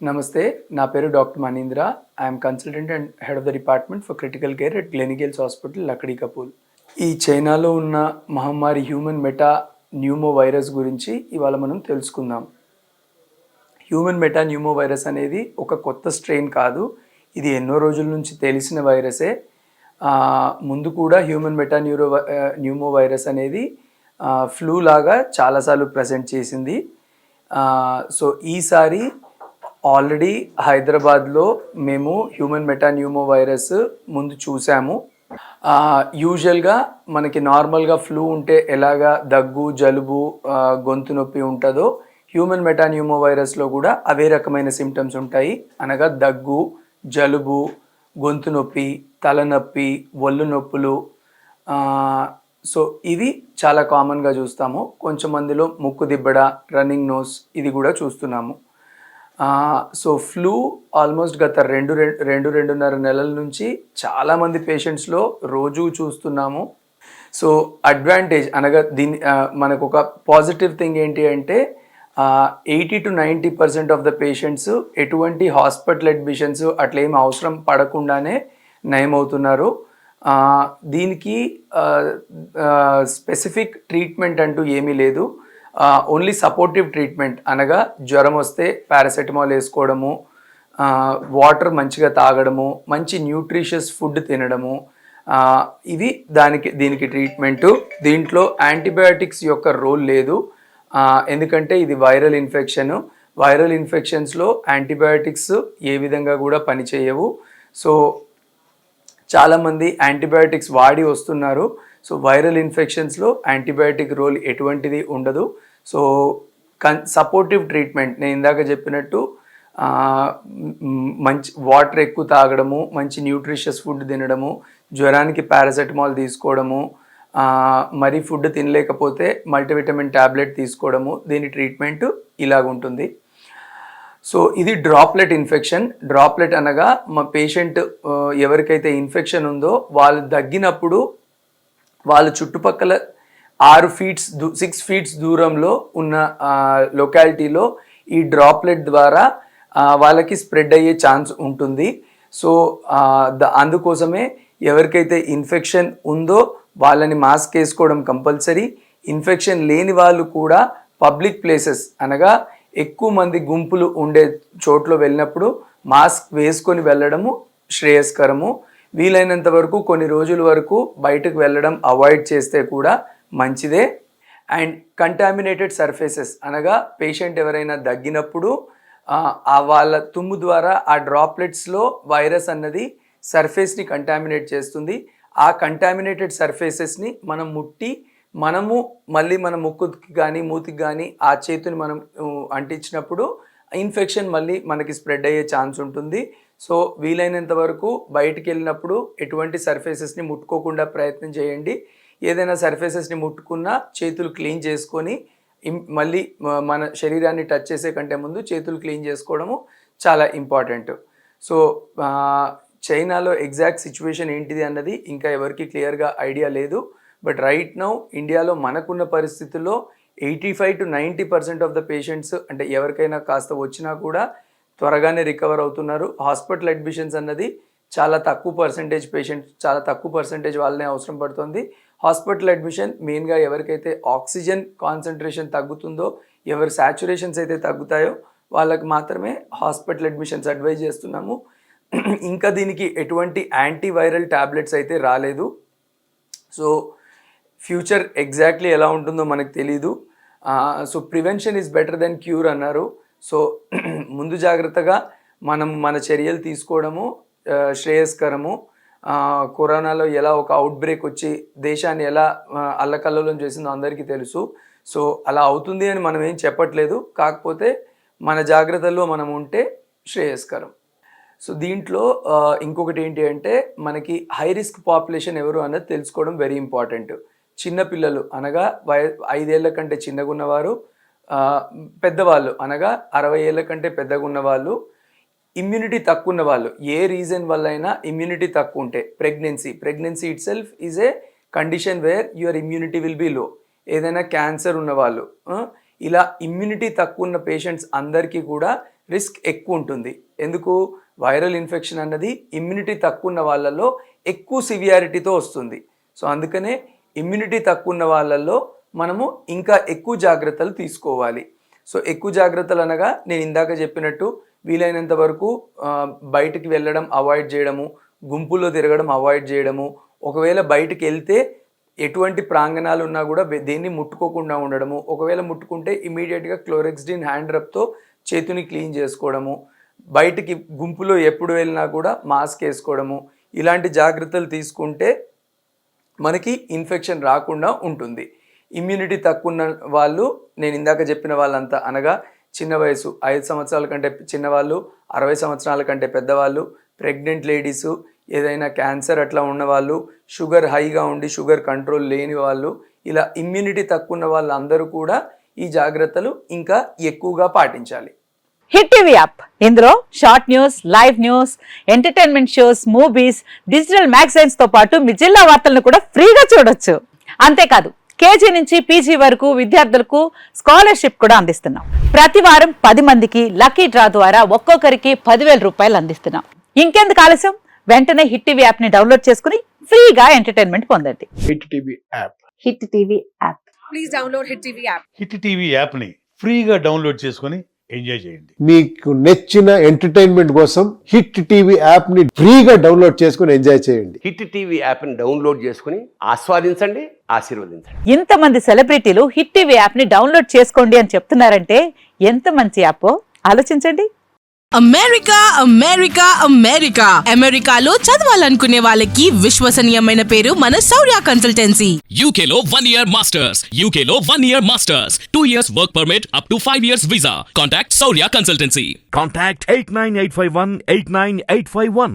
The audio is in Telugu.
నమస్తే, నా పేరు doctor Manindra. I'm consultant and head of the department for critical care at Gleneagles hospital, Lakdi కపూల్. ఈ చైనాలో ఉన్న మహమ్మారి హ్యూమన్ మెటా న్యూమో వైరస్ గురించి ఇవాళ మనం తెలుసుకుందాం. హ్యూమన్ మెటా న్యూమో వైరస్ అనేది ఒక కొత్త స్ట్రెయిన్ కాదు. ఇది ఎన్నో రోజుల నుంచి తెలిసిన వైరసే. ముందు కూడా హ్యూమన్ మెటా న్యూమో వైరస్ అనేది ఫ్లూ లాగా చాలాసార్లు ప్రజెంట్ చేసింది. సో ఈసారి ఆల్రెడీ హైదరాబాద్లో మేము హ్యూమన్ మెటా న్యూమో వైరస్ ముందు చూసాము. యూజువల్గా మనకి నార్మల్గా ఫ్లూ ఉంటే ఎలాగా దగ్గు, జలుబు, గొంతు నొప్పి ఉంటుందో హ్యూమన్ మెటా న్యూమో వైరస్లో కూడా అవే రకమైన సిమ్టమ్స్ ఉంటాయి. అనగా దగ్గు, జలుబు, గొంతు నొప్పి, తలనొప్పి, ఒళ్ళు నొప్పులు. సో ఇవి చాలా కామన్గా చూస్తాము. కొంచెం మందిలో ముక్కు దిబ్బడ, రన్నింగ్ నోస్ ఇది కూడా చూస్తున్నాము. సో ఫ్లూ ఆల్మోస్ట్ గత రెండున్నర నెలల నుంచి చాలామంది పేషెంట్స్లో రోజు చూస్తున్నాము. సో అడ్వాంటేజ్ అనగా మనకు ఒక పాజిటివ్ థింగ్ ఏంటి అంటే 80 to 90% ఆఫ్ ద పేషెంట్స్ ఎటువంటి హాస్పిటల్ అడ్మిషన్స్ అట్లా ఏం అవసరం పడకుండానే నయమవుతున్నారు. దీనికి స్పెసిఫిక్ ట్రీట్మెంట్ అంటూ ఏమీ లేదు. ఓన్లీ సపోర్టివ్ ట్రీట్మెంట్ అనగా జ్వరం వస్తే పారాసెటమాల్ వేసుకోవడము, వాటర్ మంచిగా తాగడము, మంచి న్యూట్రిషియస్ ఫుడ్ తినడము, ఇవి దీనికి ట్రీట్మెంటు. దీంట్లో యాంటీబయాటిక్స్ యొక్క రోల్ లేదు. ఎందుకంటే ఇది వైరల్ ఇన్ఫెక్షన్స్లో యాంటీబయాటిక్స్ ఏ విధంగా కూడా పనిచేయవు. సో చాలామంది యాంటీబయాటిక్స్ వాడి వస్తున్నారు. సో వైరల్ ఇన్ఫెక్షన్స్లో యాంటీబయాటిక్ రోల్ ఎటువంటిది ఉండదు. సో సపోర్టివ్ ట్రీట్మెంట్ నేను ఇందాక చెప్పినట్టు మంచి వాటర్ ఎక్కువ తాగడము, మంచి న్యూట్రిషియస్ ఫుడ్ తినడము, జ్వరానికి పారాసెటమాల్ తీసుకోవడము, మరి ఫుడ్ తినలేకపోతే మల్టీవిటమిన్ ట్యాబ్లెట్ తీసుకోవడము, దీని ట్రీట్మెంట్ ఇలాగుంటుంది. సో ఇది డ్రాప్లెట్ ఇన్ఫెక్షన్. డ్రాప్లెట్ అనగా మా పేషెంట్ ఎవరికైతే ఇన్ఫెక్షన్ ఉందో వాళ్ళు దగ్గినప్పుడు వాళ్ళు చుట్టుపక్కల 6 ఫీట్స్ దూరంలో ఉన్న లొకాలిటీలో ఈ డ్రాప్లెట్ ద్వారా వాళ్ళకి స్ప్రెడ్ అయ్యే ఛాన్స్ ఉంటుంది. సో అందుకోసమే ఎవరికైతే ఇన్ఫెక్షన్ ఉందో వాళ్ళని మాస్క్ వేసుకోవడం కంపల్సరీ. ఇన్ఫెక్షన్ లేని వాళ్ళు కూడా పబ్లిక్ ప్లేసెస్ అనగా ఎక్కువ మంది గుంపులు ఉండే చోట్ల వెళ్ళినప్పుడు మాస్క్ వేసుకొని వెళ్ళడము శ్రేయస్కరము. వీలైనంత వరకు కొన్ని రోజుల వరకు బయటకు వెళ్ళడం అవాయిడ్ చేస్తే కూడా మంచిదే. అండ్ కంటామినేటెడ్ సర్ఫేసెస్ అనగా పేషెంట్ ఎవరైనా దగ్గినప్పుడు వాళ్ళ తుమ్ము ద్వారా ఆ డ్రాప్లెట్స్లో వైరస్ అన్నది సర్ఫేస్ని కంటామినేట్ చేస్తుంది. ఆ కంటామినేటెడ్ సర్ఫేసెస్ని మనం ముట్టి మళ్ళీ మన ముక్కుకి కానీ మూతికి కానీ ఆ చేతిని మనం అంటించినప్పుడు ఇన్ఫెక్షన్ మళ్ళీ మనకి స్ప్రెడ్ అయ్యే ఛాన్స్ ఉంటుంది. సో వీలైనంత వరకు బయటికి వెళ్ళినప్పుడు ఎటువంటి సర్ఫేసెస్ని ముట్టుకోకుండా ప్రయత్నం చేయండి. ఏదైనా సర్ఫేసెస్ని ముట్టుకున్నా చేతులు క్లీన్ చేసుకొని మళ్ళీ మన శరీరాన్ని టచ్ చేసే కంటే ముందు చేతులు క్లీన్ చేసుకోవడము చాలా ఇంపార్టెంట్. సో చైనాలో ఎగ్జాక్ట్ సిచ్యువేషన్ ఏంటిది అన్నది ఇంకా ఎవరికి క్లియర్గా ఐడియా లేదు. బట్ రైట్ నౌ ఇండియాలో మనకున్న పరిస్థితుల్లో 85 to 90% ఆఫ్ ద పేషెంట్స్ అంటే ఎవరికైనా కాస్త వచ్చినా కూడా త్వరగానే రికవర్ అవుతున్నారు. హాస్పిటల్ అడ్మిషన్స్ అన్నది చాలా తక్కువ పర్సెంటేజ్ వాళ్ళనే అవసరం పడుతుంది. హాస్పిటల్ అడ్మిషన్ మెయిన్గా ఎవరికైతే ఆక్సిజన్ కాన్సన్ట్రేషన్ తగ్గుతుందో, ఎవరి సాచురేషన్స్ అయితే తగ్గుతాయో వాళ్ళకి మాత్రమే హాస్పిటల్ అడ్మిషన్స్ అడ్వైజ్ చేస్తున్నాము. ఇంకా దీనికి ఎటువంటి యాంటీవైరల్ ట్యాబ్లెట్స్ అయితే రాలేదు. సో ఫ్యూచర్ ఎగ్జాక్ట్లీ ఎలా ఉంటుందో మనకు తెలీదు. So prevention is better than cure అన్నారు. సో ముందు జాగ్రత్తగా మన చర్యలు తీసుకోవడము శ్రేయస్కరము. కరోనాలో ఎలా ఒక అవుట్బ్రేక్ వచ్చి దేశాన్ని ఎలా అల్లకల్లోలం చేసిందో అందరికీ తెలుసు. సో అలా అవుతుంది అని మనం ఏం చెప్పట్లేదు, కాకపోతే మన జాగ్రత్తల్లో మనం ఉంటే శ్రేయస్కరం. సో దీంట్లో ఇంకొకటి ఏంటి అంటే మనకి హై రిస్క్ పాపులేషన్ ఎవరు అన్నది తెలుసుకోవడం వెరీ ఇంపార్టెంట్. చిన్నపిల్లలు అనగా 5 ఏళ్ల కంటే చిన్నగా ఉన్నవారు, పెద్దవాళ్ళు అనగా 60 ఏళ్ల కంటే పెద్దగా ఉన్నవాళ్ళు, ఇమ్యూనిటీ తక్కువ ఉన్న వాళ్ళు, ఏ రీజన్ వల్ల అయినా ఇమ్యూనిటీ తక్కువ ఉంటే, pregnancy itself is a condition where your immunity will be low, ఏదైనా క్యాన్సర్ ఉన్నవాళ్ళు, ఇలా ఇమ్యూనిటీ తక్కువ ఉన్న పేషెంట్స్ అందరికీ కూడా రిస్క్ ఎక్కువ ఉంటుంది. ఎందుకు? వైరల్ ఇన్ఫెక్షన్ అన్నది ఇమ్యూనిటీ తక్కువ ఉన్న వాళ్ళల్లో ఎక్కువ సివియారిటీతో వస్తుంది. సో అందుకనే ఇమ్యూనిటీ తక్కువ ఉన్న వాళ్ళల్లో మనము ఇంకా ఎక్కువ జాగ్రత్తలు తీసుకోవాలి. సో ఎక్కువ జాగ్రత్తలు అనగా నేను ఇందాక చెప్పినట్టు వీలైనంత వరకు బయటికి వెళ్ళడం అవాయిడ్ చేయడము, గుంపుల్లో తిరగడం అవాయిడ్ చేయడము, ఒకవేళ బయటికి వెళ్తే ఎటువంటి ప్రాంగణాలు ఉన్నా కూడా దేన్ని ముట్టుకోకుండా ఉండడము, ఒకవేళ ముట్టుకుంటే ఇమీడియట్గా క్లోరెక్స్డిన్ హ్యాండ్ రబ్తో చేతిని క్లీన్ చేసుకోవడము, బయటికి గుంపులో ఎప్పుడు వెళ్ళినా కూడా మాస్క్ వేసుకోవడము, ఇలాంటి జాగ్రత్తలు తీసుకుంటే మనకి ఇన్ఫెక్షన్ రాకుండా ఉంటుంది. ఇమ్యూనిటీ తక్కువ ఉన్న వాళ్ళు, నేను ఇందాక చెప్పిన వాళ్ళంతా అనగా చిన్న వయసు 5 సంవత్సరాల కంటే చిన్నవాళ్ళు, 60 సంవత్సరాల కంటే పెద్దవాళ్ళు, ప్రెగ్నెంట్ లేడీసు, ఏదైనా క్యాన్సర్ అట్లా ఉన్నవాళ్ళు, షుగర్ హైగా ఉండి షుగర్ కంట్రోల్ లేని వాళ్ళు, ఇలా ఇమ్యూనిటీ తక్కువ ఉన్న వాళ్ళందరూ కూడా ఈ జాగ్రత్తలు ఇంకా ఎక్కువగా పాటించాలి. హిట్ టీవీ యాప్, ఇందులో short news, live news, entertainment shows, movies, digital magazines తో పాటు మీ జిల్లా వార్తలను కూడా ఫ్రీగా చూడొచ్చు. అంతేకాదు కేజీ నుంచి పీజీ వరకు విద్యార్థులకు స్కాలర్షిప్ కూడా అందిస్తున్నాం. ప్రతి వారం 10 మందికి లక్కీ డ్రా ద్వారా ఒక్కొక్కరికి 10,000 రూపాయలు అందిస్తున్నాం. ఇంకెందుకు ఆలస్యం, వెంటనే హిట్ టీవీ యాప్ ని డౌన్లోడ్ చేసుకుని ఫ్రీగా ఎంటర్టైన్మెంట్ పొందండి. Hit TV app. Hit TV app. Please download hit TV app. Hit TV app ని ఫ్రీగా డౌన్లోడ్ చేసుకొని ఎంజాయ్ చేయండి. మీకు నచ్చిన ఎంటర్టైన్మెంట్ కోసం హిట్ టీవీ యాప్ ని ఫ్రీగా డౌన్లోడ్ చేసుకుని ఎంజాయ్ చేయండి. హిట్ టీవీ యాప్ ని డౌన్లోడ్ చేసుకుని ఆస్వాదించండి, ఆశీర్వదించండి. ఇంతమంది సెలబ్రిటీలు హిట్ టీవీ యాప్ ని డౌన్లోడ్ చేసుకోండి అని చెప్తున్నారంటే ఎంత మంచి యాప్ ఆలోచించండి. అమెరికా అమెరికా అమెరికా అమెరికాలో చదవాలనుకునే వాళ్ళకి విశ్వసనీయమైన పేరు మన శౌర్య కన్సల్టెన్సీ. UK లో 1 year masters, UK లో 1 year masters, 2 years work permit up to 5 years visa. Contact Saurya Consultancy. Contact 89851 89851.